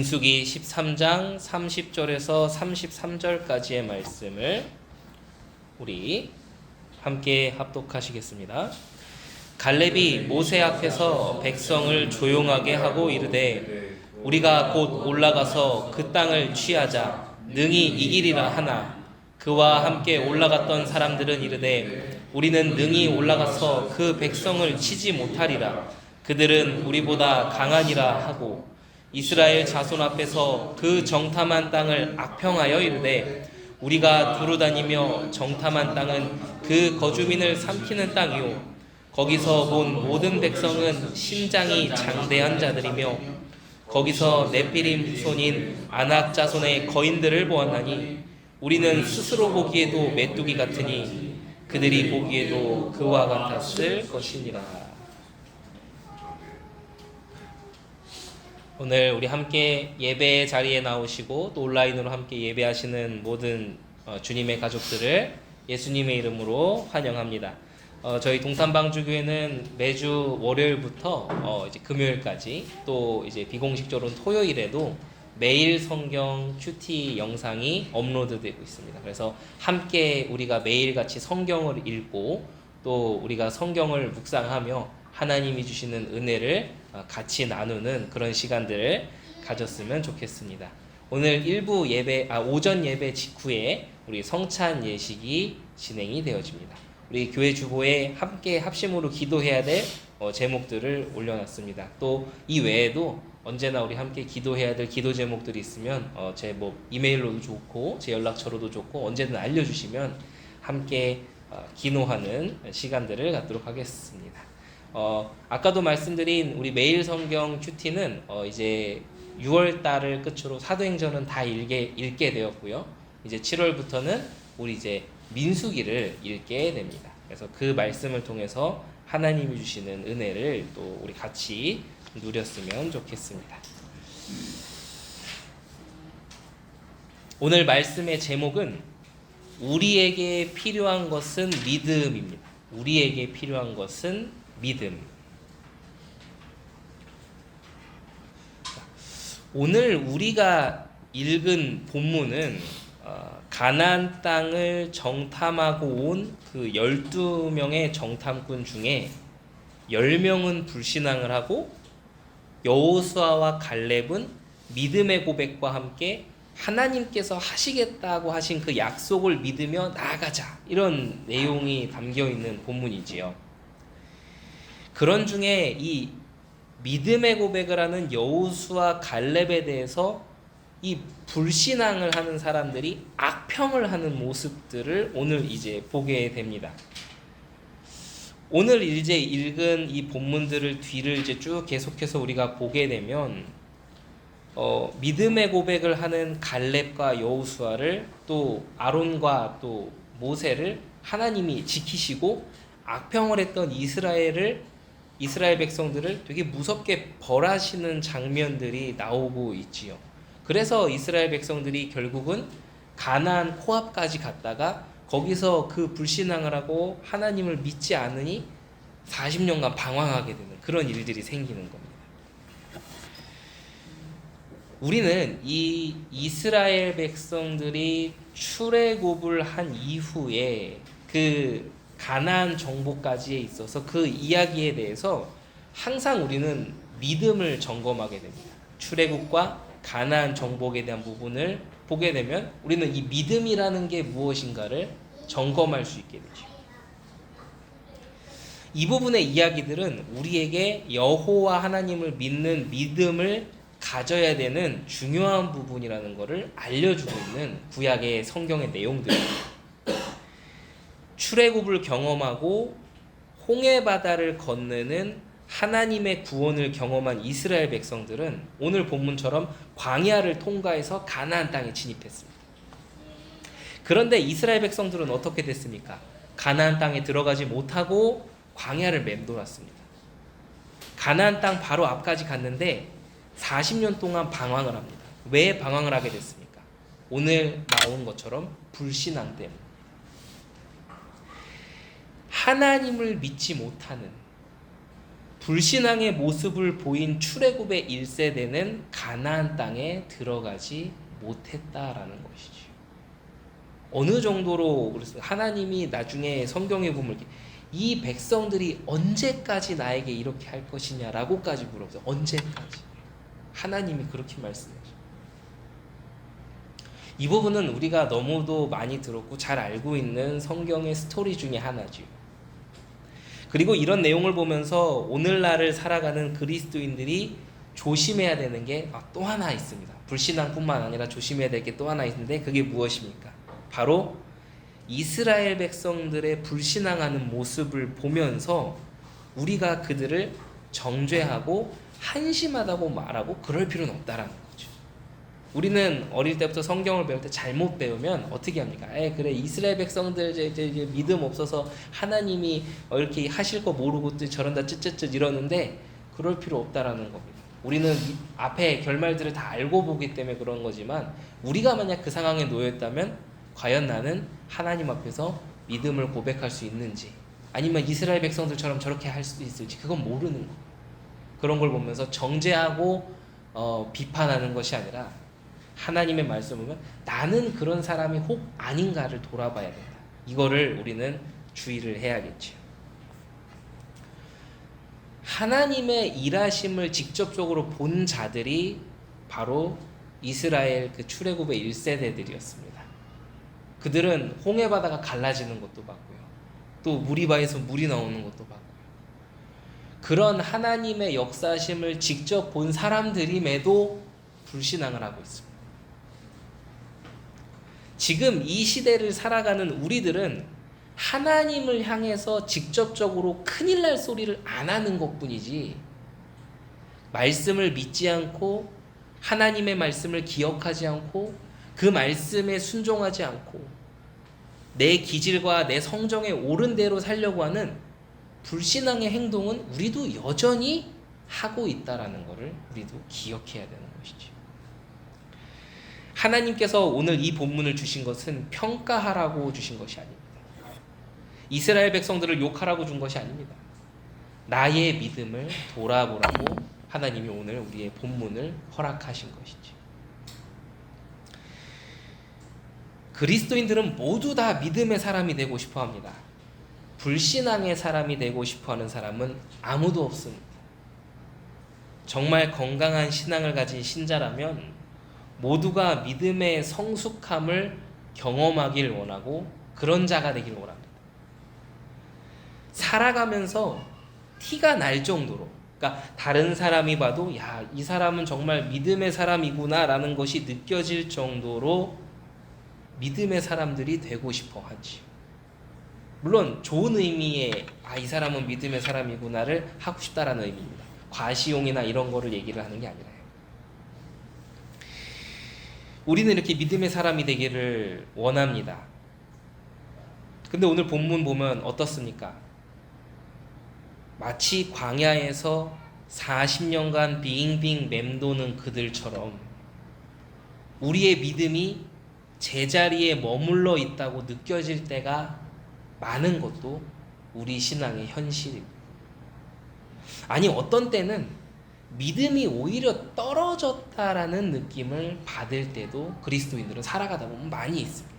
민수기 13장 30절에서 33절까지의 말씀을 우리 함께 합독하시겠습니다. 갈렙이 모세 앞에서 백성을 조용하게 하고 이르되 우리가 곧 올라가서 그 땅을 취하자 능히 이기리라 하나 그와 함께 올라갔던 사람들은 이르되 우리는 능히 올라가서 그 백성을 치지 못하리라. 그들은 우리보다 강하니라 하고 이스라엘 자손 앞에서 그 정탐한 땅을 악평하여 이르되 우리가 두루다니며 정탐한 땅은 그 거주민을 삼키는 땅이요 거기서 본 모든 백성은 신장이 장대한 자들이며 거기서 네피림 후손인 아낙 자손의 거인들을 보았나니 우리는 스스로 보기에도 메뚜기 같으니 그들이 보기에도 그와 같았을 것이니라. 오늘 우리 함께 예배 자리에 나오시고 또 온라인으로 함께 예배하시는 모든 주님의 가족들을 예수님의 이름으로 환영합니다. 저희 동탄방주교회는 매주 월요일부터 이제 금요일까지 또 이제 비공식적으로는 토요일에도 매일 성경 큐티 영상이 업로드되고 있습니다. 그래서 함께 우리가 매일같이 성경을 읽고 또 우리가 성경을 묵상하며 하나님이 주시는 은혜를 같이 나누는 그런 시간들을 가졌으면 좋겠습니다. 오늘 오전 예배 직후에 우리 성찬 예식이 진행이 되어집니다. 우리 교회 주보에 함께 합심으로 기도해야 될 제목들을 올려놨습니다. 또 이 외에도 언제나 우리 함께 기도해야 될 기도 제목들이 있으면 제 이메일로도 좋고 제 연락처로도 좋고 언제든 알려주시면 함께 기도하는 시간들을 갖도록 하겠습니다. 아까도 말씀드린 우리 매일 성경 큐티는 이제 6월 달을 끝으로 사도행전은 다 읽게 되었고요. 이제 7월부터는 우리 이제 민수기를 읽게 됩니다. 그래서 그 말씀을 통해서 하나님이 주시는 은혜를 또 우리 같이 누렸으면 좋겠습니다. 오늘 말씀의 제목은 우리에게 필요한 것은 믿음입니다. 우리에게 필요한 것은 믿음. 오늘 우리가 읽은 본문은 가나안 땅을 정탐하고 온 그 12명의 정탐꾼 중에 10명은 불신앙을 하고 여호수아와 갈렙은 믿음의 고백과 함께 하나님께서 하시겠다고 하신 그 약속을 믿으며 나아가자, 이런 내용이 담겨 있는 본문이지요. 그런 중에 이 믿음의 고백을 하는 여호수아 갈렙에 대해서 이 불신앙을 하는 사람들이 악평을 하는 모습들을 오늘 이제 보게 됩니다. 오늘 이제 읽은 이 본문들을 뒤를 이제 쭉 계속해서 우리가 보게 되면 믿음의 고백을 하는 갈렙과 여호수아를 또 아론과 또 모세를 하나님이 지키시고 악평을 했던 이스라엘 백성들을 되게 무섭게 벌하시는 장면들이 나오고 있지요. 그래서 이스라엘 백성들이 결국은 가나안 코앞까지 갔다가 거기서 그 불신앙을 하고 하나님을 믿지 않으니 40년간 방황하게 되는 그런 일들이 생기는 겁니다. 우리는 이 이스라엘 백성들이 출애굽을 한 이후에 그 가나안 정복까지에 있어서 그 이야기에 대해서 항상 우리는 믿음을 점검하게 됩니다. 출애굽과 가나안 정복에 대한 부분을 보게 되면 우리는 이 믿음이라는 게 무엇인가를 점검할 수 있게 되죠. 이 부분의 이야기들은 우리에게 여호와 하나님을 믿는 믿음을 가져야 되는 중요한 부분이라는 것을 알려주고 있는 구약의 성경의 내용들입니다. 출애굽을 경험하고 홍해 바다를 건너는 하나님의 구원을 경험한 이스라엘 백성들은 오늘 본문처럼 광야를 통과해서 가나안 땅에 진입했습니다. 그런데 이스라엘 백성들은 어떻게 됐습니까? 가나안 땅에 들어가지 못하고 광야를 맴돌았습니다. 가나안 땅 바로 앞까지 갔는데 40년 동안 방황을 합니다. 왜 방황을 하게 됐습니까? 오늘 나온 것처럼 불신앙 때문에. 하나님을 믿지 못하는, 불신앙의 모습을 보인 출애굽의 1세대는 가나안 땅에 들어가지 못했다라는 것이지. 어느 정도로 그래서 하나님이 나중에 성경에 보면 이 백성들이 언제까지 나에게 이렇게 할 것이냐라고까지 물어보세요. 언제까지? 하나님이 그렇게 말씀하셔요. 이 부분은 우리가 너무도 많이 들었고 잘 알고 있는 성경의 스토리 중에 하나죠. 그리고 이런 내용을 보면서 오늘날을 살아가는 그리스도인들이 조심해야 되는 게 또 하나 있습니다. 불신앙뿐만 아니라 조심해야 될 게 또 하나 있는데 그게 무엇입니까? 바로 이스라엘 백성들의 불신앙하는 모습을 보면서 우리가 그들을 정죄하고 한심하다고 말하고 그럴 필요는 없다라는 거죠. 우리는 어릴 때부터 성경을 배울 때 잘못 배우면 어떻게 합니까? 그래 이스라엘 백성들 이제 믿음 없어서 하나님이 이렇게 하실 거 모르고 저런다 쯧쯧쯧 이러는데 그럴 필요 없다라는 겁니다. 우리는 앞에 결말들을 다 알고 보기 때문에 그런 거지만 우리가 만약 그 상황에 놓였다면 과연 나는 하나님 앞에서 믿음을 고백할 수 있는지 아니면 이스라엘 백성들처럼 저렇게 할 수도 있을지 그건 모르는 거예요. 그런 걸 보면서 정죄하고 비판하는 것이 아니라 하나님의 말씀을 보면 나는 그런 사람이 혹 아닌가를 돌아봐야 된다. 이거를 우리는 주의를 해야겠죠. 하나님의 일하심을 직접적으로 본 자들이 바로 이스라엘 그 출애굽의 1세대들이었습니다. 그들은 홍해 바다가 갈라지는 것도 봤고요. 또 무리바에서 물이 나오는 것도 봤고요. 그런 하나님의 역사심을 직접 본 사람들임에도 불신앙을 하고 있습니다. 지금 이 시대를 살아가는 우리들은 하나님을 향해서 직접적으로 큰일 날 소리를 안 하는 것뿐이지 말씀을 믿지 않고 하나님의 말씀을 기억하지 않고 그 말씀에 순종하지 않고 내 기질과 내 성정에 옳은 대로 살려고 하는 불신앙의 행동은 우리도 여전히 하고 있다라는 것을 우리도 기억해야 되는 것이죠. 하나님께서 오늘 이 본문을 주신 것은 평가하라고 주신 것이 아닙니다. 이스라엘 백성들을 욕하라고 준 것이 아닙니다. 나의 믿음을 돌아보라고 하나님이 오늘 우리의 본문을 허락하신 것이죠. 그리스도인들은 모두 다 믿음의 사람이 되고 싶어 합니다. 불신앙의 사람이 되고 싶어 하는 사람은 아무도 없습니다. 정말 건강한 신앙을 가진 신자라면 모두가 믿음의 성숙함을 경험하길 원하고 그런 자가 되길 원합니다. 살아가면서 티가 날 정도로, 그러니까 다른 사람이 봐도 야, 이 사람은 정말 믿음의 사람이구나 라는 것이 느껴질 정도로 믿음의 사람들이 되고 싶어 하지. 물론 좋은 의미의 이 사람은 믿음의 사람이구나를 하고 싶다라는 의미입니다. 과시용이나 이런 거를 얘기를 하는 게 아니라요. 우리는 이렇게 믿음의 사람이 되기를 원합니다. 근데 오늘 본문 보면 어떻습니까? 마치 광야에서 40년간 빙빙 맴도는 그들처럼 우리의 믿음이 제자리에 머물러 있다고 느껴질 때가 많은 것도 우리 신앙의 현실입니다. 아니 어떤 때는 믿음이 오히려 떨어졌다라는 느낌을 받을 때도 그리스도인들은 살아가다 보면 많이 있습니다.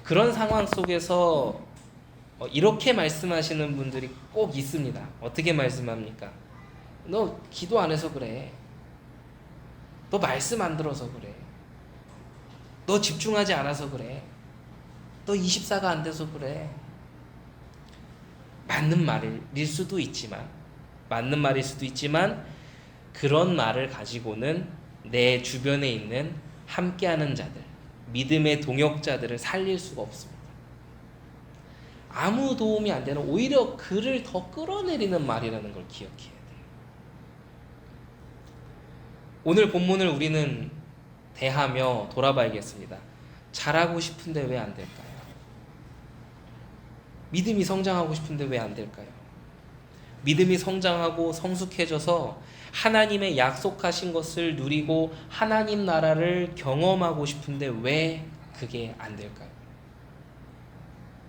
그런 상황 속에서 이렇게 말씀하시는 분들이 꼭 있습니다. 어떻게 말씀합니까? 너 기도 안 해서 그래. 너 말씀 안 들어서 그래. 너 집중하지 않아서 그래. 너 24가 안 돼서 그래. 맞는 말일 수도 있지만 그런 말을 가지고는 내 주변에 있는 함께하는 자들, 믿음의 동역자들을 살릴 수가 없습니다. 아무 도움이 안 되는 오히려 그를 더 끌어내리는 말이라는 걸 기억해야 돼요. 오늘 본문을 우리는 대하며 돌아봐야겠습니다. 잘하고 싶은데 왜 안 될까요? 믿음이 성장하고 싶은데 왜 안 될까요? 믿음이 성장하고 성숙해져서 하나님의 약속하신 것을 누리고 하나님 나라를 경험하고 싶은데 왜 그게 안 될까요?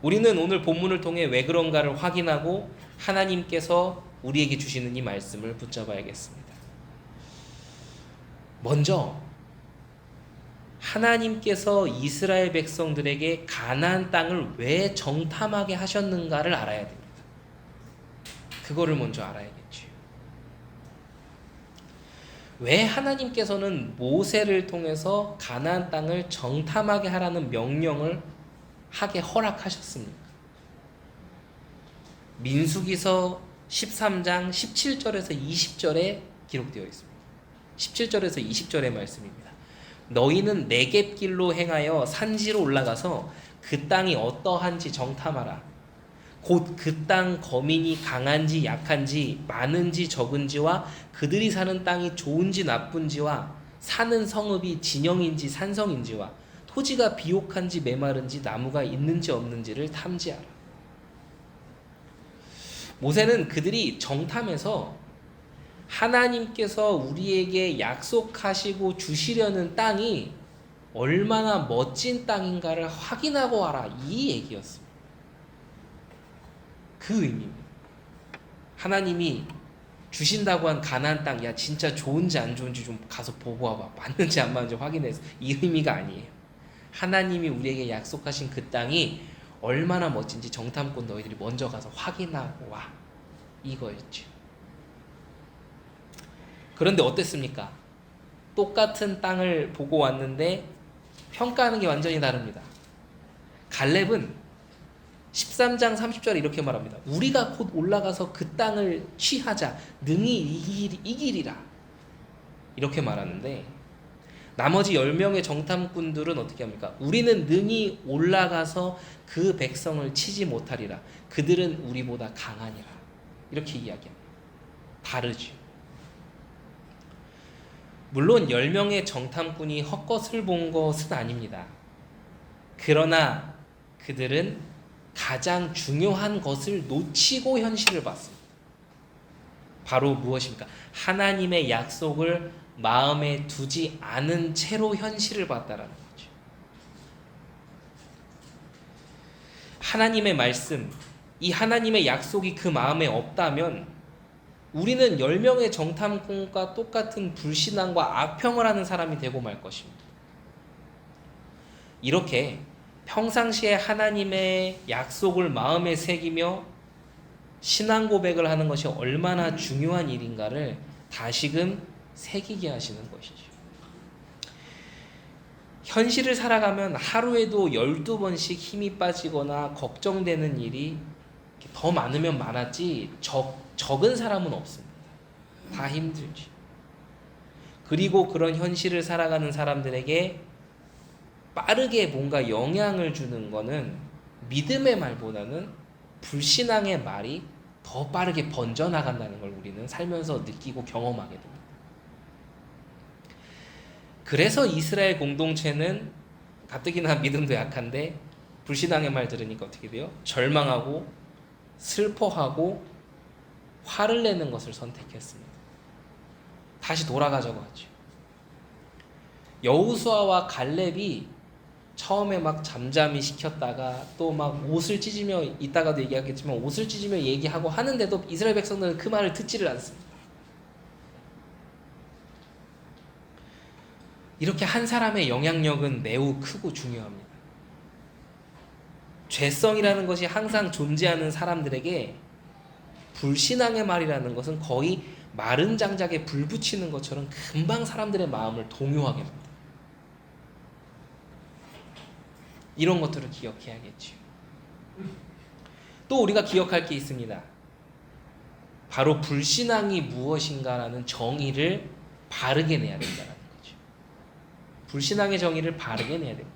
우리는 오늘 본문을 통해 왜 그런가를 확인하고 하나님께서 우리에게 주시는 이 말씀을 붙잡아야겠습니다. 먼저 하나님께서 이스라엘 백성들에게 가나안 땅을 왜 정탐하게 하셨는가를 알아야 됩니다. 그거를 먼저 알아야겠죠. 왜 하나님께서는 모세를 통해서 가나안 땅을 정탐하게 하라는 명령을 하게 허락하셨습니까? 민수기서 13장 17절에서 20절에 기록되어 있습니다. 17절에서 20절의 말씀입니다. 너희는 네겝길로 행하여 산지로 올라가서 그 땅이 어떠한지 정탐하라. 곧 그 땅 거민이 강한지 약한지 많은지 적은지와 그들이 사는 땅이 좋은지 나쁜지와 사는 성읍이 진영인지 산성인지와 토지가 비옥한지 메마른지 나무가 있는지 없는지를 탐지하라. 모세는 그들이 정탐해서 하나님께서 우리에게 약속하시고 주시려는 땅이 얼마나 멋진 땅인가를 확인하고 와라, 이 얘기였습니다. 그 의미입니다. 하나님이 주신다고 한 가나안 땅, 야 진짜 좋은지 안 좋은지 좀 가서 보고 와봐, 맞는지 안 맞는지 확인해서, 이 의미가 아니에요. 하나님이 우리에게 약속하신 그 땅이 얼마나 멋진지 정탐꾼 너희들이 먼저 가서 확인하고 와, 이거였죠. 그런데 어땠습니까? 똑같은 땅을 보고 왔는데 평가하는 게 완전히 다릅니다. 갈렙은 13장 30절에 이렇게 말합니다. 우리가 곧 올라가서 그 땅을 취하자, 능히 이기리라, 이렇게 말하는데, 나머지 10명의 정탐꾼들은 어떻게 합니까? 우리는 능히 올라가서 그 백성을 치지 못하리라, 그들은 우리보다 강하니라, 이렇게 이야기합니다. 다르죠. 물론 10명의 정탐꾼이 헛것을 본 것은 아닙니다. 그러나 그들은 가장 중요한 것을 놓치고 현실을 봤습니다. 바로 무엇입니까? 하나님의 약속을 마음에 두지 않은 채로 현실을 봤다라는 거죠. 하나님의 말씀, 이 하나님의 약속이 그 마음에 없다면 우리는 10명의 정탐꾼과 똑같은 불신앙과 악평을 하는 사람이 되고 말 것입니다. 이렇게 평상시에 하나님의 약속을 마음에 새기며 신앙 고백을 하는 것이 얼마나 중요한 일인가를 다시금 새기게 하시는 것이죠. 현실을 살아가면 하루에도 12번씩 힘이 빠지거나 걱정되는 일이 더 많으면 많았지 적은 사람은 없습니다. 다 힘들지. 그리고 그런 현실을 살아가는 사람들에게 빠르게 뭔가 영향을 주는 거는 믿음의 말보다는 불신앙의 말이 더 빠르게 번져나간다는 걸 우리는 살면서 느끼고 경험하게 됩니다. 그래서 이스라엘 공동체는 가뜩이나 믿음도 약한데 불신앙의 말 들으니까 어떻게 돼요? 절망하고 슬퍼하고 화를 내는 것을 선택했습니다. 다시 돌아가자고 하죠. 여호수아와 갈렙이 처음에 막 잠잠히 시켰다가 또 막 옷을 찢으며, 이따가도 얘기하겠지만 옷을 찢으며 얘기하고 하는데도 이스라엘 백성들은 그 말을 듣지를 않습니다. 이렇게 한 사람의 영향력은 매우 크고 중요합니다. 죄성이라는 것이 항상 존재하는 사람들에게 불신앙의 말이라는 것은 거의 마른 장작에 불 붙이는 것처럼 금방 사람들의 마음을 동요하게 합니다. 이런 것들을 기억해야겠죠. 또 우리가 기억할 게 있습니다. 바로 불신앙이 무엇인가라는 정의를 바르게 내야 된다는 거죠. 불신앙의 정의를 바르게 내야 됩니다.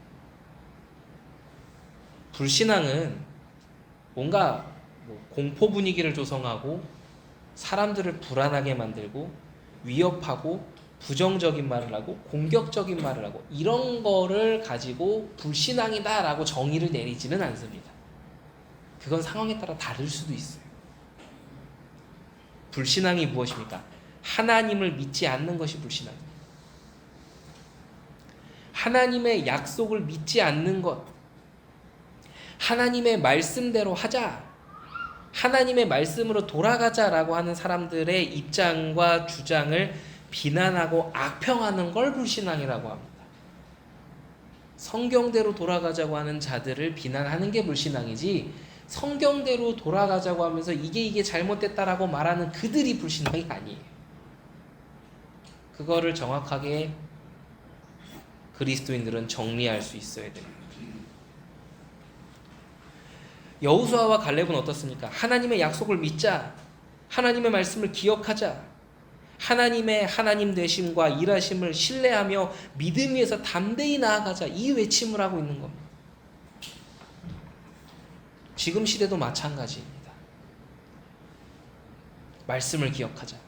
불신앙은 뭔가 공포 분위기를 조성하고 사람들을 불안하게 만들고 위협하고 부정적인 말을 하고 공격적인 말을 하고 이런 거를 가지고 불신앙이다 라고 정의를 내리지는 않습니다. 그건 상황에 따라 다를 수도 있어요. 불신앙이 무엇입니까? 하나님을 믿지 않는 것이 불신앙입니다. 하나님의 약속을 믿지 않는 것, 하나님의 말씀대로 하자, 하나님의 말씀으로 돌아가자라고 하는 사람들의 입장과 주장을 비난하고 악평하는 걸 불신앙이라고 합니다. 성경대로 돌아가자고 하는 자들을 비난하는 게 불신앙이지, 성경대로 돌아가자고 하면서 이게 잘못됐다라고 말하는 그들이 불신앙이 아니에요. 그거를 정확하게 그리스도인들은 정리할 수 있어야 됩니다. 여호수아와 갈렙은 어떻습니까? 하나님의 약속을 믿자, 하나님의 말씀을 기억하자, 하나님의 하나님 되심과 일하심을 신뢰하며 믿음 위에서 담대히 나아가자, 이 외침을 하고 있는 겁니다. 지금 시대도 마찬가지입니다. 말씀을 기억하자,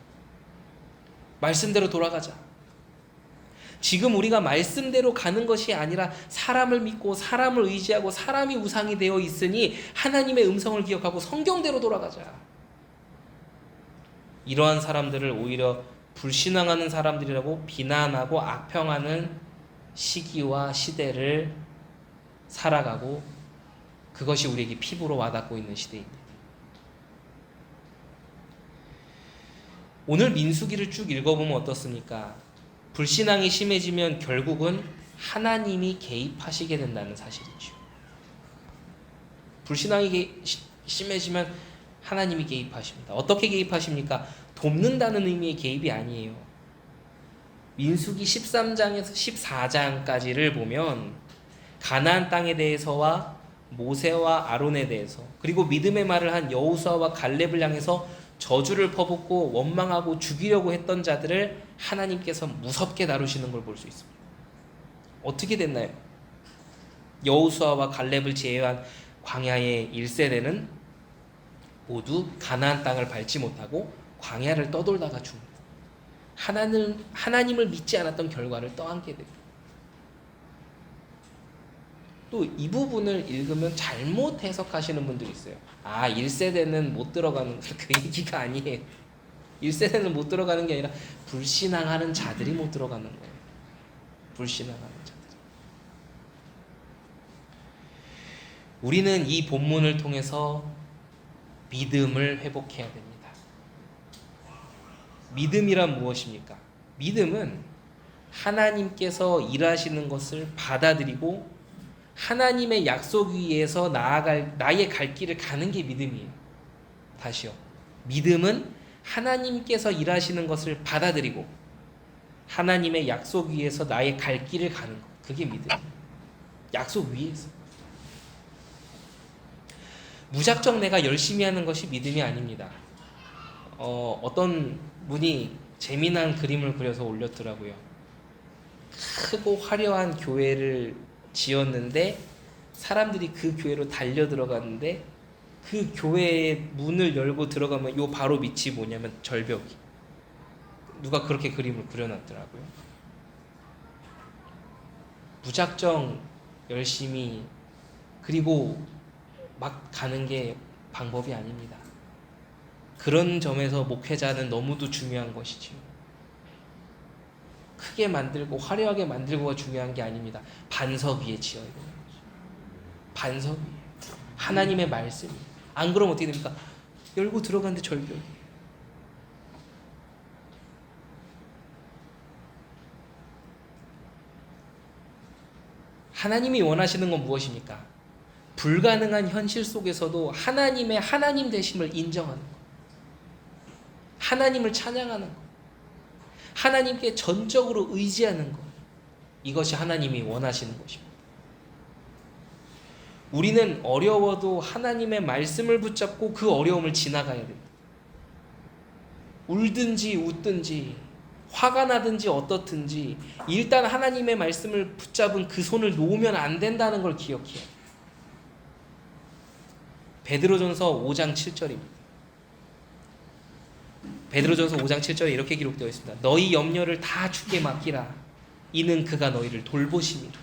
말씀대로 돌아가자. 지금 우리가 말씀대로 가는 것이 아니라 사람을 믿고 사람을 의지하고 사람이 우상이 되어 있으니 하나님의 음성을 기억하고 성경대로 돌아가자. 이러한 사람들을 오히려 불신앙하는 사람들이라고 비난하고 악평하는 시기와 시대를 살아가고, 그것이 우리에게 피부로 와닿고 있는 시대입니다. 오늘 민수기를 쭉 읽어보면 어떻습니까? 불신앙이 심해지면 결국은 하나님이 개입하시게 된다는 사실이죠. 불신앙이 심해지면 하나님이 개입하십니다. 어떻게 개입하십니까? 돕는다는 의미의 개입이 아니에요. 민수기 13장에서 14장까지를 보면 가나안 땅에 대해서와 모세와 아론에 대해서, 그리고 믿음의 말을 한 여호수아와 갈렙을 향해서 저주를 퍼붓고 원망하고 죽이려고 했던 자들을 하나님께서 무섭게 다루시는 걸 볼 수 있습니다. 어떻게 됐나요? 여호수아와 갈렙을 제외한 광야의 1세대는 모두 가나안 땅을 밟지 못하고 광야를 떠돌다가 죽습니다. 하나님을 믿지 않았던 결과를 떠안게 됩니다. 또 이 부분을 읽으면 잘못 해석하시는 분들이 있어요. 1세대는 못 들어가는, 그 얘기가 아니에요. 1세대는 못 들어가는 게 아니라 불신앙하는 자들이 못 들어가는 거예요. 불신앙하는 자들이. 우리는 이 본문을 통해서 믿음을 회복해야 됩니다. 믿음이란 무엇입니까? 믿음은 하나님께서 일하시는 것을 받아들이고 하나님의 약속 위에서 나의 갈 길을 가는 게 믿음이에요. 다시요. 믿음은 하나님께서 일하시는 것을 받아들이고 하나님의 약속 위에서 나의 갈 길을 가는 것. 그게 믿음이에요. 약속 위에서. 무작정 내가 열심히 하는 것이 믿음이 아닙니다. 어떤 분이 재미난 그림을 그려서 올렸더라고요. 크고 화려한 교회를 지었는데 사람들이 그 교회로 달려 들어갔는데 그 교회의 문을 열고 들어가면 요 바로 밑이 뭐냐면 절벽이. 누가 그렇게 그림을 그려놨더라고요. 무작정 열심히 그리고 막 가는 게 방법이 아닙니다. 그런 점에서 목회자는 너무도 중요한 것이지요. 크게 만들고 화려하게 만들고가 중요한 게 아닙니다. 반석 위에 지어야 되는 거죠. 반석 위에. 하나님의 말씀이. 안 그러면 어떻게 됩니까? 열고 들어갔는데 절벽이. 하나님이 원하시는 건 무엇입니까? 불가능한 현실 속에서도 하나님의 하나님 되심을 인정하는 것. 하나님을 찬양하는 것. 하나님께 전적으로 의지하는 것. 이것이 하나님이 원하시는 것입니다. 우리는 어려워도 하나님의 말씀을 붙잡고 그 어려움을 지나가야 됩니다. 울든지 웃든지 화가 나든지 어떻든지 일단 하나님의 말씀을 붙잡은 그 손을 놓으면 안 된다는 걸 기억해요. 베드로전서 5장 7절입니다. 베드로전서 5장 7절에 이렇게 기록되어 있습니다. 너희 염려를 다 주께 맡기라. 이는 그가 너희를 돌보심이라.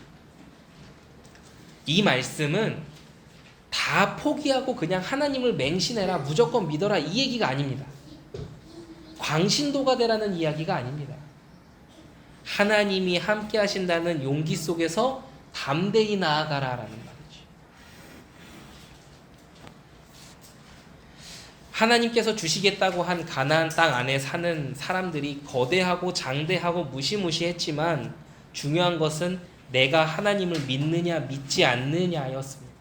이 말씀은 다 포기하고 그냥 하나님을 맹신해라, 무조건 믿어라, 이 얘기가 아닙니다. 광신도가 되라는 이야기가 아닙니다. 하나님이 함께 하신다는 용기 속에서 담대히 나아가라라는 말이죠. 하나님께서 주시겠다고 한 가나안 땅 안에 사는 사람들이 거대하고 장대하고 무시무시했지만 중요한 것은 내가 하나님을 믿느냐 믿지 않느냐였습니다.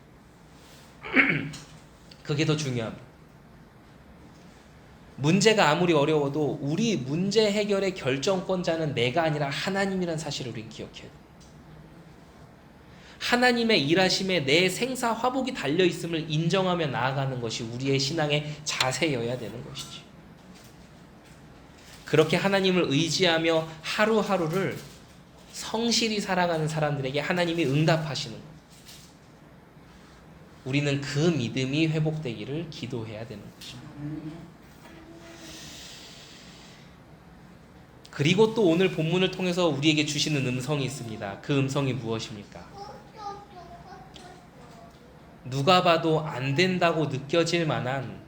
그게 더 중요합니다. 문제가 아무리 어려워도 우리 문제 해결의 결정권자는 내가 아니라 하나님이라는 사실을 우리는 기억해야 돼요. 하나님의 일하심에 내 생사 화복이 달려있음을 인정하며 나아가는 것이 우리의 신앙의 자세여야 되는 것이지. 그렇게 하나님을 의지하며 하루하루를 성실히 살아가는 사람들에게 하나님이 응답하시는 것. 우리는 그 믿음이 회복되기를 기도해야 되는 것입니다. 그리고 또 오늘 본문을 통해서 우리에게 주시는 음성이 있습니다. 그 음성이 무엇입니까? 누가 봐도 안 된다고 느껴질 만한,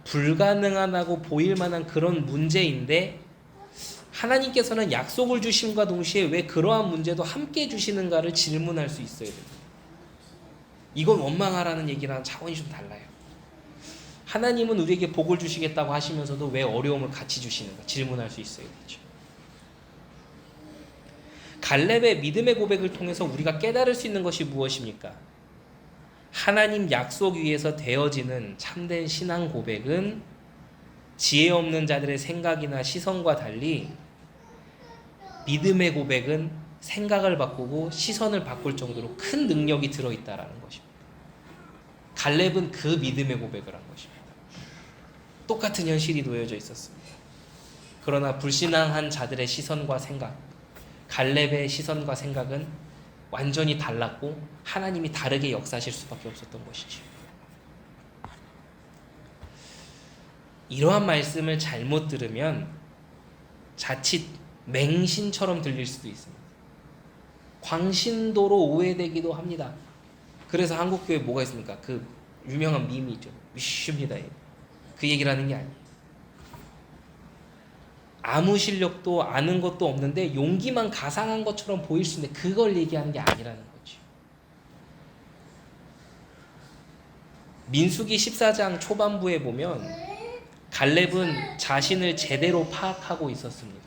불가능하다고 보일 만한 그런 문제인데 하나님께서는 약속을 주심과 동시에 왜 그러한 문제도 함께 주시는가를 질문할 수 있어야 됩니다. 이건 원망하라는 얘기랑 차원이 좀 달라요. 하나님은 우리에게 복을 주시겠다고 하시면서도 왜 어려움을 같이 주시는가 질문할 수 있어야 되죠. 갈렙의 믿음의 고백을 통해서 우리가 깨달을 수 있는 것이 무엇입니까? 하나님 약속 위에서 되어지는 참된 신앙 고백은 지혜 없는 자들의 생각이나 시선과 달리 믿음의 고백은 생각을 바꾸고 시선을 바꿀 정도로 큰 능력이 들어있다라는 것입니다. 갈렙은 그 믿음의 고백을 한 것입니다. 똑같은 현실이 놓여져 있었습니다. 그러나 불신앙한 자들의 시선과 생각, 갈렙의 시선과 생각은 완전히 달랐고 하나님이 다르게 역사하실 수밖에 없었던 것이죠. 이러한 말씀을 잘못 들으면 자칫 맹신처럼 들릴 수도 있습니다. 광신도로 오해되기도 합니다. 그래서 한국교회 뭐가 있습니까? 그 유명한 밈이죠. 위십니다. 그 얘기를 하는 게 아니에요. 아무 실력도 아는 것도 없는데 용기만 가상한 것처럼 보일 수 있는데 그걸 얘기하는 게 아니라는 거죠. 민수기 14장 초반부에 보면 갈렙은 자신을 제대로 파악하고 있었습니다.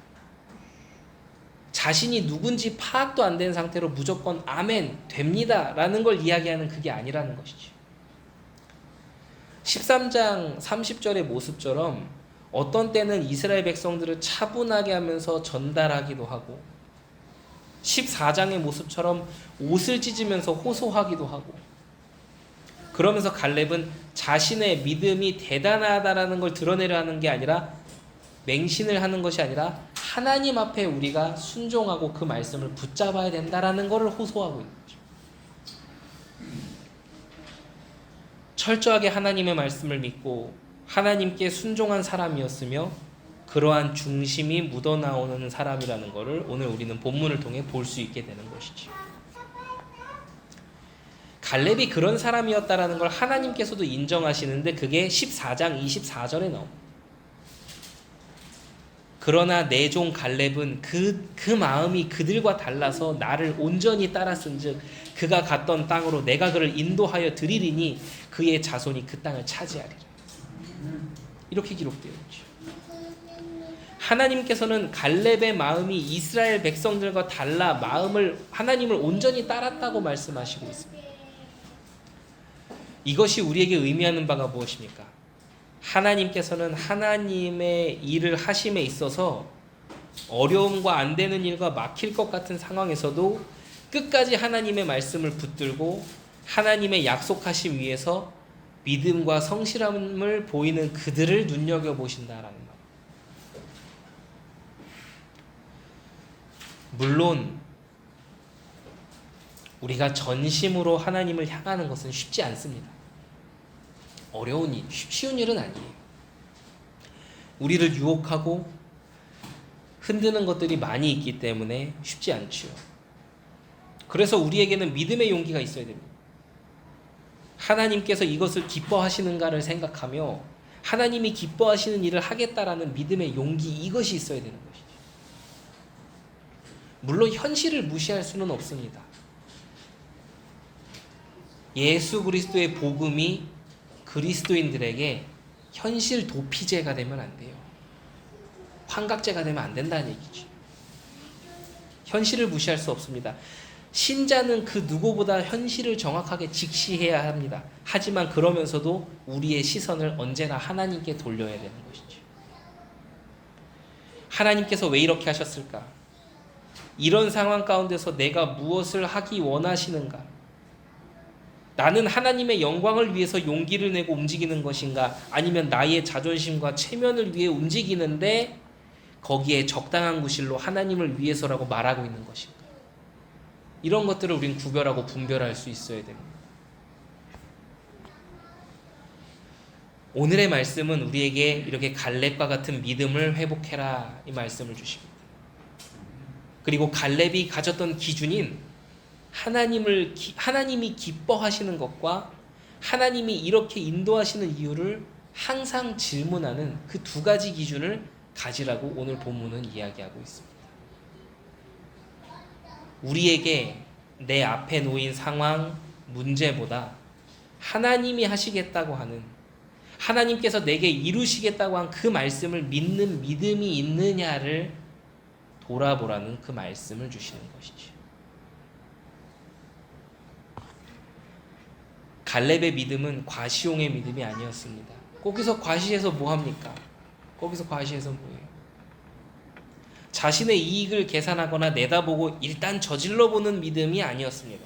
자신이 누군지 파악도 안 된 상태로 무조건 아멘 됩니다 라는 걸 이야기하는 그게 아니라는 것이죠. 13장 30절의 모습처럼 어떤 때는 이스라엘 백성들을 차분하게 하면서 전달하기도 하고 14장의 모습처럼 옷을 찢으면서 호소하기도 하고 그러면서 갈렙은 자신의 믿음이 대단하다라는 걸 드러내려 하는 게 아니라 맹신을 하는 것이 아니라 하나님 앞에 우리가 순종하고 그 말씀을 붙잡아야 된다라는 것을 호소하고 있는 거죠. 철저하게 하나님의 말씀을 믿고 하나님께 순종한 사람이었으며 그러한 중심이 묻어나오는 사람이라는 것을 오늘 우리는 본문을 통해 볼 수 있게 되는 것이죠. 갈렙이 그런 사람이었다라는 걸 하나님께서도 인정하시는데 그게 14장 24절에 나옵니다. 그러나 내 종 갈렙은 그 마음이 그들과 달라서 나를 온전히 따랐은즉 그가 갔던 땅으로 내가 그를 인도하여 드리리니 그의 자손이 그 땅을 차지하리라. 이렇게 기록되어 있죠. 하나님께서는 갈렙의 마음이 이스라엘 백성들과 달라 하나님을 온전히 따랐다고 말씀하시고 있습니다. 이것이 우리에게 의미하는 바가 무엇입니까? 하나님께서는 하나님의 일을 하심에 있어서 어려움과 안 되는 일과 막힐 것 같은 상황에서도 끝까지 하나님의 말씀을 붙들고 하나님의 약속하심 위에서 믿음과 성실함을 보이는 그들을 눈여겨보신다라는 말. 물론 우리가 전심으로 하나님을 향하는 것은 쉽지 않습니다. 어려운 일, 쉬운 일은 아니에요. 우리를 유혹하고 흔드는 것들이 많이 있기 때문에 쉽지 않죠. 그래서 우리에게는 믿음의 용기가 있어야 됩니다. 하나님께서 이것을 기뻐하시는가를 생각하며 하나님이 기뻐하시는 일을 하겠다라는 믿음의 용기, 이것이 있어야 되는 것이죠. 물론 현실을 무시할 수는 없습니다. 예수 그리스도의 복음이 그리스도인들에게 현실 도피제가 되면 안 돼요. 환각제가 되면 안 된다는 얘기지. 현실을 무시할 수 없습니다. 신자는 그 누구보다 현실을 정확하게 직시해야 합니다. 하지만 그러면서도 우리의 시선을 언제나 하나님께 돌려야 되는 것이죠. 하나님께서 왜 이렇게 하셨을까? 이런 상황 가운데서 내가 무엇을 하기 원하시는가? 나는 하나님의 영광을 위해서 용기를 내고 움직이는 것인가? 아니면 나의 자존심과 체면을 위해 움직이는데 거기에 적당한 구실로 하나님을 위해서라고 말하고 있는 것인가? 이런 것들을 우린 구별하고 분별할 수 있어야 됩니다. 오늘의 말씀은 우리에게 이렇게 갈렙과 같은 믿음을 회복해라 이 말씀을 주십니다. 그리고 갈렙이 가졌던 기준인 하나님이 기뻐하시는 것과 하나님이 이렇게 인도하시는 이유를 항상 질문하는 그 두 가지 기준을 가지라고 오늘 본문은 이야기하고 있습니다. 우리에게 내 앞에 놓인 상황, 문제보다 하나님이 하시겠다고 하는, 하나님께서 내게 이루시겠다고 한 그 말씀을 믿는 믿음이 있느냐를 돌아보라는 그 말씀을 주시는 것이죠. 갈렙의 믿음은 과시용의 믿음이 아니었습니다. 거기서 과시해서 뭐합니까? 거기서 과시해서 뭐예요? 자신의 이익을 계산하거나 내다보고 일단 저질러보는 믿음이 아니었습니다.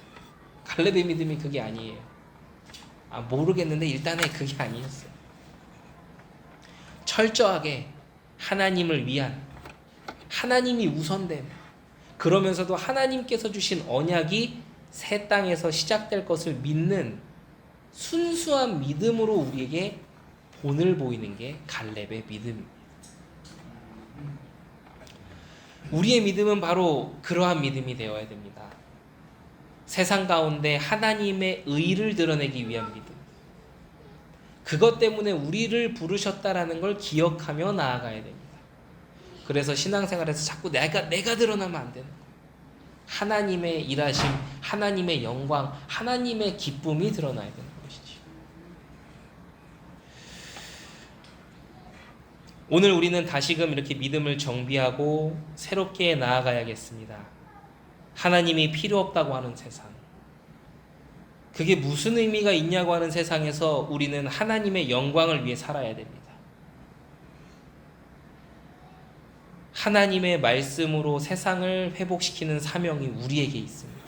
갈렙의 믿음이 그게 아니에요. 모르겠는데 일단은 그게 아니었어요. 철저하게 하나님을 위한, 하나님이 우선된, 그러면서도 하나님께서 주신 언약이 새 땅에서 시작될 것을 믿는 순수한 믿음으로 우리에게 본을 보이는 게 갈렙의 믿음입니다. 우리의 믿음은 바로 그러한 믿음이 되어야 됩니다. 세상 가운데 하나님의 의를 드러내기 위한 믿음. 그것 때문에 우리를 부르셨다라는 걸 기억하며 나아가야 됩니다. 그래서 신앙생활에서 자꾸 내가 드러나면 안 되는 거예요. 하나님의 일하심, 하나님의 영광, 하나님의 기쁨이 드러나야 되는 것이지. 오늘 우리는 다시금 이렇게 믿음을 정비하고 새롭게 나아가야겠습니다. 하나님이 필요 없다고 하는 세상, 그게 무슨 의미가 있냐고 하는 세상에서 우리는 하나님의 영광을 위해 살아야 됩니다. 하나님의 말씀으로 세상을 회복시키는 사명이 우리에게 있습니다.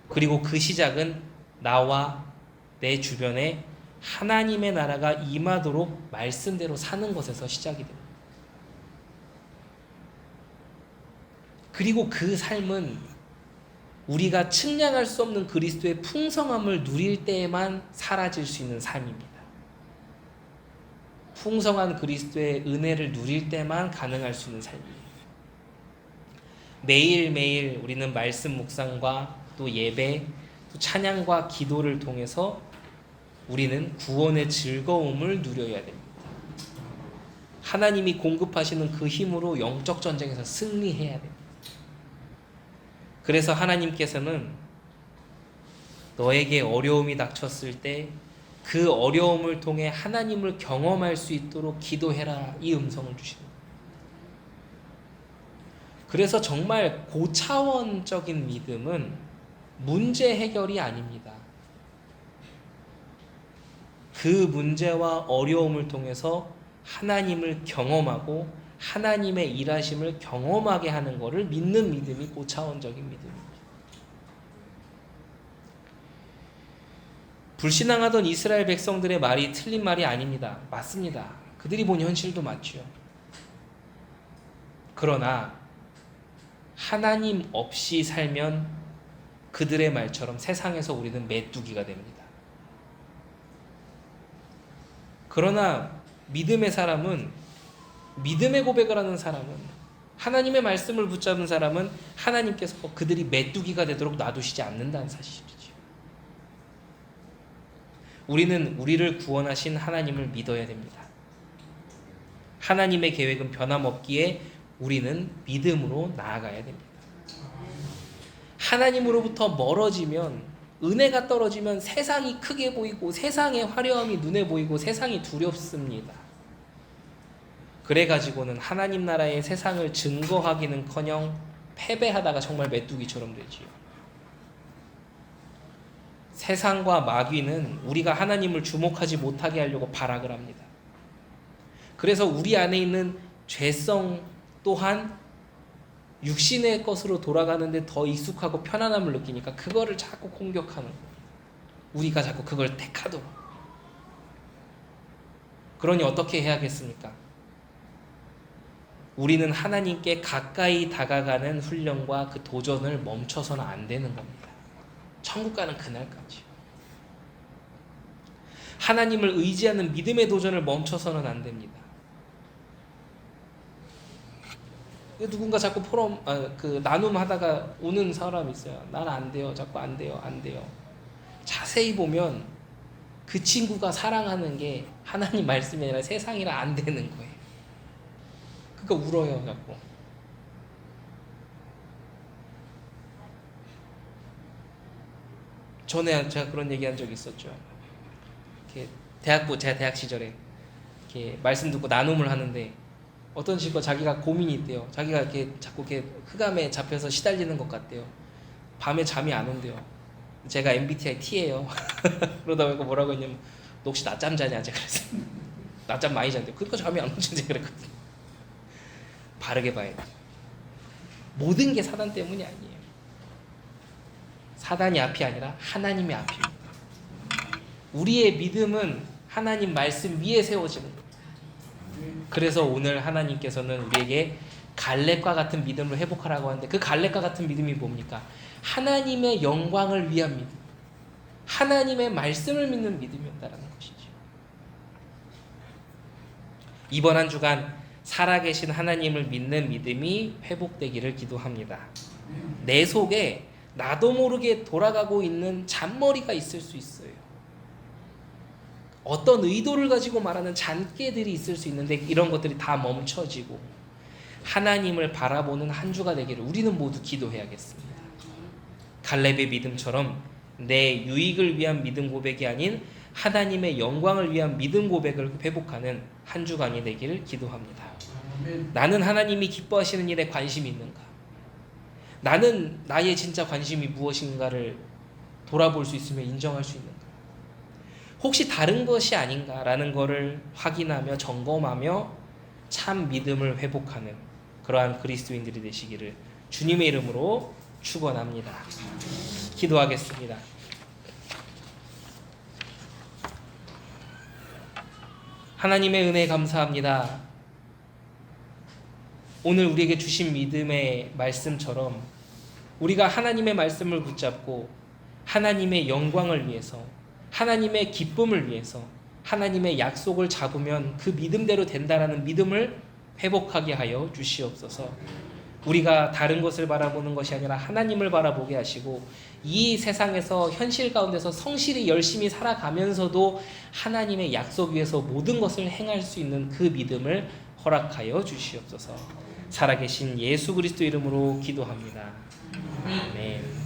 그리고 그 시작은 나와 내 주변에 하나님의 나라가 임하도록 말씀대로 사는 것에서 시작이 됩니다. 그리고 그 삶은 우리가 측량할 수 없는 그리스도의 풍성함을 누릴 때에만 사라질 수 있는 삶입니다. 풍성한 그리스도의 은혜를 누릴 때만 가능할 수 있는 삶입니다. 매일매일 우리는 말씀 묵상과 또 예배, 또 찬양과 기도를 통해서 우리는 구원의 즐거움을 누려야 됩니다. 하나님이 공급하시는 그 힘으로 영적 전쟁에서 승리해야 됩니다. 그래서 하나님께서는 너에게 어려움이 닥쳤을 때 그 어려움을 통해 하나님을 경험할 수 있도록 기도해라, 이 음성을 주시는 거예요. 그래서 정말 고차원적인 믿음은 문제 해결이 아닙니다. 그 문제와 어려움을 통해서 하나님을 경험하고 하나님의 일하심을 경험하게 하는 것을 믿는 믿음이 고차원적인 믿음입니다. 불신앙하던 이스라엘 백성들의 말이 틀린 말이 아닙니다. 맞습니다. 그들이 본 현실도 맞죠. 그러나 하나님 없이 살면 그들의 말처럼 세상에서 우리는 메뚜기가 됩니다. 그러나 믿음의 사람은, 믿음의 고백을 하는 사람은, 하나님의 말씀을 붙잡은 사람은 하나님께서 그들이 메뚜기가 되도록 놔두시지 않는다는 사실이죠. 우리는 우리를 구원하신 하나님을 믿어야 됩니다. 하나님의 계획은 변함없기에 우리는 믿음으로 나아가야 됩니다. 하나님으로부터 멀어지면 은혜가 떨어지면 세상이 크게 보이고 세상의 화려함이 눈에 보이고 세상이 두렵습니다. 그래가지고는 하나님 나라의 세상을 증거하기는커녕 패배하다가 정말 메뚜기처럼 되지요. 세상과 마귀는 우리가 하나님을 주목하지 못하게 하려고 발악을 합니다. 그래서 우리 안에 있는 죄성 또한 육신의 것으로 돌아가는데 더 익숙하고 편안함을 느끼니까 그거를 자꾸 공격하는 거예요. 우리가 자꾸 그걸 택하도록. 그러니 어떻게 해야겠습니까? 우리는 하나님께 가까이 다가가는 훈련과 그 도전을 멈춰서는 안 되는 겁니다. 천국 가는 그날까지. 하나님을 의지하는 믿음의 도전을 멈춰서는 안 됩니다. 누군가 자꾸 나눔하다가 우는 사람이 있어요. 난 안 돼요. 자꾸 안 돼요. 자세히 보면 그 친구가 사랑하는 게 하나님 말씀이 아니라 세상이라 안 되는 거예요. 그러니까 울어요. 자꾸. 전에 제가 그런 얘기한 적이 있었죠. 제가 대학 시절에 이렇게 말씀 듣고 나눔을 하는데 어떤 친구가 자기가 고민이 있대요. 자기가 자꾸 흑암에 잡혀서 시달리는 것 같대요. 밤에 잠이 안 온대요. 제가 MBTI T예요. 그러다 보니까 뭐라고 했냐면 너 혹시 낮잠 자냐? 제가 그랬어요. 낮잠 많이 잔대요. 그러니까 잠이 안 오지. 제가 그랬거든요. 바르게 봐야 돼요. 모든 게 사단 때문이 아니에요. 사단이 앞이 아니라 하나님의 앞입니다. 우리의 믿음은 하나님 말씀 위에 세워지는 거예요. 그래서 오늘 하나님께서는 우리에게 갈렙과 같은 믿음을 회복하라고 하는데 그 갈렙과 같은 믿음이 뭡니까? 하나님의 영광을 위한 믿음, 하나님의 말씀을 믿는 믿음이었다는 것이죠. 이번 한 주간 살아계신 하나님을 믿는 믿음이 회복되기를 기도합니다. 내 속에 나도 모르게 돌아가고 있는 잔머리가 있을 수 있어요. 어떤 의도를 가지고 말하는 잔꾀들이 있을 수 있는데 이런 것들이 다 멈춰지고 하나님을 바라보는 한 주가 되기를 우리는 모두 기도해야겠습니다. 갈렙의 믿음처럼 내 유익을 위한 믿음 고백이 아닌 하나님의 영광을 위한 믿음 고백을 회복하는 한 주간이 되기를 기도합니다. 나는 하나님이 기뻐하시는 일에 관심이 있는가? 나는 나의 진짜 관심이 무엇인가를 돌아볼 수 있으며 인정할 수 있는가? 혹시 다른 것이 아닌가라는 것을 확인하며 점검하며 참 믿음을 회복하는 그러한 그리스도인들이 되시기를 주님의 이름으로 축원합니다. 기도하겠습니다. 하나님의 은혜 감사합니다. 오늘 우리에게 주신 믿음의 말씀처럼 우리가 하나님의 말씀을 붙잡고 하나님의 영광을 위해서 하나님의 기쁨을 위해서 하나님의 약속을 잡으면 그 믿음대로 된다라는 믿음을 회복하게 하여 주시옵소서. 우리가 다른 것을 바라보는 것이 아니라 하나님을 바라보게 하시고 이 세상에서 현실 가운데서 성실히 열심히 살아가면서도 하나님의 약속 위에서 모든 것을 행할 수 있는 그 믿음을 허락하여 주시옵소서. 살아계신 예수 그리스도 이름으로 기도합니다. 아멘.